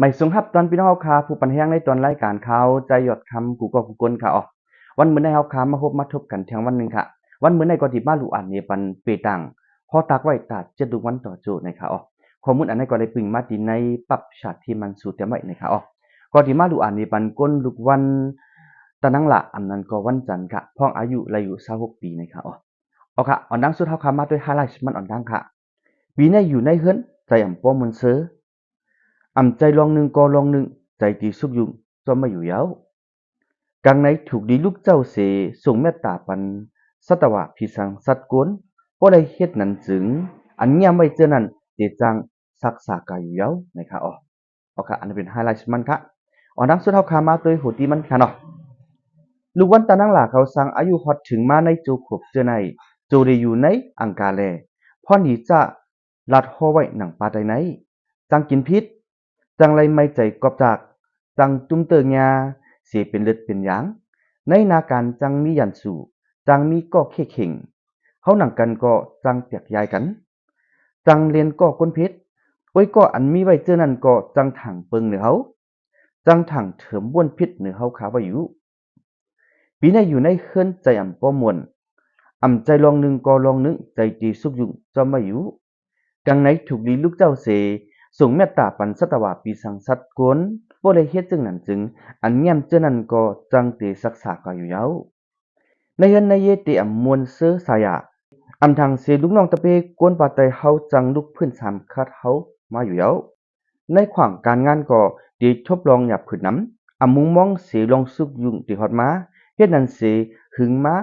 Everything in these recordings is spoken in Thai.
ไม่สูงครับตอนพี่น้องเฮาคาผู้ปันแห้งในตอนรายการข่าวใจหยดคำกูก็กูกลค่ะอ๋อวันมื้อในเฮาคามาพบมาทบกันแทงวันหนึงค่ะวันมื้อในก็สิมารู้อันนี้ปันเปตังพอตักไว้ตาดจะดูวันต่อโจในค่ะอ๋อข้อมูลอันนี้ก็ได้ปึงมาที่ในปรับชาติที่มันสู่เตรียมไว้ในค่ะอ๋อก็ที่มารู้อันนี้ปันก้นลูกวันตะนังละอันนั้นก็วันจันทร์ค่ะพ้องอายุอายุ26ปีในค่ะอ๋อเอาค่ะอ่อนดังสุดเฮาคามาด้วยไฮไลท์มันอ่อนดังค่ะปีในอยู่ในเฮือนใจอ่ำป้อมนเซอ ใจlon nưng co lon nưng,ใจtí xúc dụng cho mà hiểu giáo. Càng này thuộc đi lúc cháu sẽ xuống mét tả bắn sát tà wạ phí sang sát cuốn, có đây hết nắn chứng, anh nhà mây chân nắn để trang sắc xả cả hiểu giáo này khá ồ. Ồ khá anh bên highlight man khá. Ồ đang suốt học khá mà tôi hồ tí man khá nọ. Lúcวันตานั่งหลาเขาสั่งอายุฮอดถึงมาในจูขบเจอในจูได้อยู่ในอังกาแลพ่อหนีจะลัดห่อไว้หนังปลาใจไหนจังกินพิษจังไรไม่ใจกอบจากจังตุ้มเติงยาเสียเป็นเลือดเป็นหยางในนาการจังมียันสู่จังมีก็เข้เข่งเขาหนังกันก็จังเปียกยายกันจังเรียนก็ก้นพิษโอ้ยก็อันมีไว้เจอนั่นก็จังถังเปิงเหนือเขาจังถังเถิมบ้วนพิษเหนือเขาขาไว้อยู่ปีในอยู่ในเคลื่อนใจอ่ำป้อมวนใจลองหนึ่งก็ลองหนึ่งใจจีสุกยุ่งจะไม่อยู่กังไหนถูกดีลูกเจ้าเสส่งเมตตาปันสัตวาปีสังสัตกวนบ่ได้เฮ็ดจึงนั้นจึงอันเงียมเจนั้นก็จังเตศักษาก็อยู่ยาวในเฮือนในเยติมวลเสือสายาทางเสลูกน้องตะเปกวนปาไตเฮาจังลุกพื้นสามคัดเฮามาอยู่ยาวในขวางการงานก็ดีทบลองหยับขึ้นน้ำมุงมองเสลองสุกยุ่งติฮอดมาเฮ็ดนั้นเสหึงมา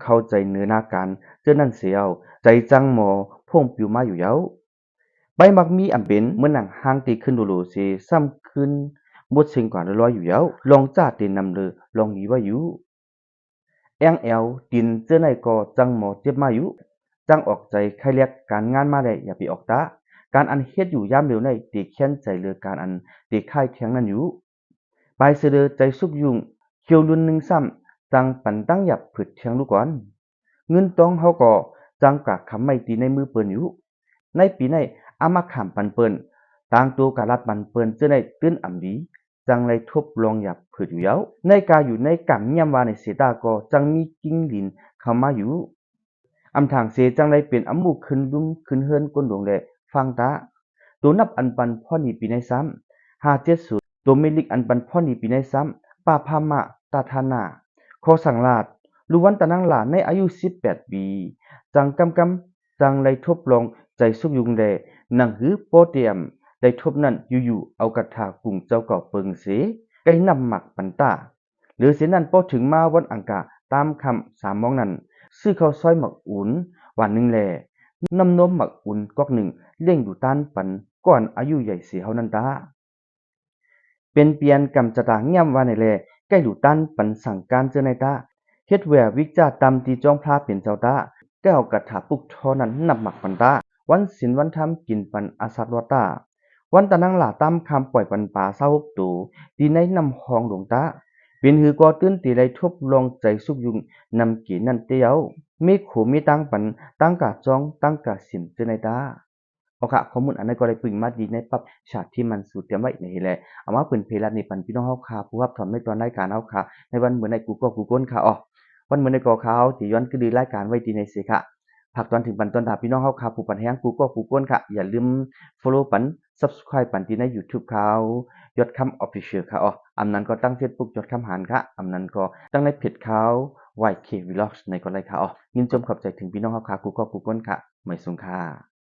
เข้าใจเนื้อนาการเจนั้นเสียวใจจังหมอพ่งปิวมาอยู่ยาวใบมักมีเป็นเหมือนหนังห้างตีขึ้นโดเสซ้ำขึ้นบดเชิงกว่าลอยอยู่ยาวลองจ้าเตนนำเลยลองหนีว่าอยู่แองแอวตินเจอในก็จังหมอเจ็บมาอยู่จังออกใจใครเรียกการงานมาได้อย่าไปออกตาการอันเฮ็ดอยู่ยามเร็วในตีแค้นใจเลยการอันตีค่ายแข็งนั้นอยู่ปลายเสดใจสุกยุ่งเขียวลุนหนึ่งซ้ำจังปันตั้งหยับผึดเทียงลูกก่อนเงินต้องเฮาก็จังกะคำไม่ตีในมือเปิ้นอยู่ในปีในอามาขามปันเปิ้นต่างตัวกะลัดปันเปิ้นเจอในตื้นอ่ำดีจังไรทบลองหยับผืดอยู่แล้วในกาอยู่ในกำเงียมวาในเสตาก็จังมีกิ้งลินเข้ามาอยู่ทางเสจังไรเป็นหมู่ขึ้นลุ่มขึ้นเฮิรนก้นหลวงแลฟังตาตัวนับอันปันพ่อนี่ปีในซ้ำ570ตัวเมลิกอันปันพ่อนี่ปีในซ้ำป้าพามะตาธานาขอสั่งลาดลุวันตะนังหลานในอายุ18ปีจังจังไรทบลองใจสุกยุงแลหนังหือโปเตียมได้ทบนั้นอยู่ๆเอากระถากุ่งเจ้าเก่าเปิงเสไก่นำหมักปันตาหรือเสียนั้นพอถึงมาวันอังกาตามคำสามมองนั้นซื้อข้าวซอยหมักอุ่นวันหนึ่งแลน้ำนมหมักอุ่นก๊อกหนึ่งเล่งดูต้านปันก่อนอายุใหญ่เสียเฮานันตาเป็นเปียนกำจะตาเงียบว่าในแลใกล้ดูต้านปันสั่งการเจอในตาเฮ็ดแหววิจาตามตีจ้องพลาเป็นเจ้าตาแก้วกระถาปุกทอนั้นนับหมักปันตาวันศีลวันธรรมกินปันอาสัตวตาวันตะนังหลาตามคำปล่อยปันป่าเศร้าตูตีในนำหองหลวงตาเป็นหือก็ตื้นตีไรทบลองใจสุกยุงนำกีนันเตียวมีขู่มีตั้งปันตั้งกะจองตั้งกะสิมเจในตาเอาค่ะข้อมูลอันนั้นก็ได้ปึงมาดีในปรับฉากที่มันสู่เตรียมไว้ในแหละเอามาเปิ่นเพลาในปันพี่น้องเฮาคาผู้รับถอนในตอนรายการเฮาคาในวันเหมือนในกูก็กูก้นค่ะอ๋อวันเหมือนในกอขาวที่ย้อนคือดีรายการไว้ดีในเสค่ะผักตอนถึงปันตอนดาพี่น้องเฮาคาผู้ปันแห้งกูก็กูก้นค่ะอย่าลืม follow ปัน subscribe ปันที่ใน YouTube เขายอดคำ official ค่ะอ๋ออำนั้นก็ตั้ง Facebook ยอดคำหารค่ะอำนั้นก็ตั้งในเพจเขา YK Vlogs ในก็เลยค่ะอ๋อยินชมขอบใจถึงพี่น้องเฮาคากูก็กูก้นค่ะไม่สูงค่ะ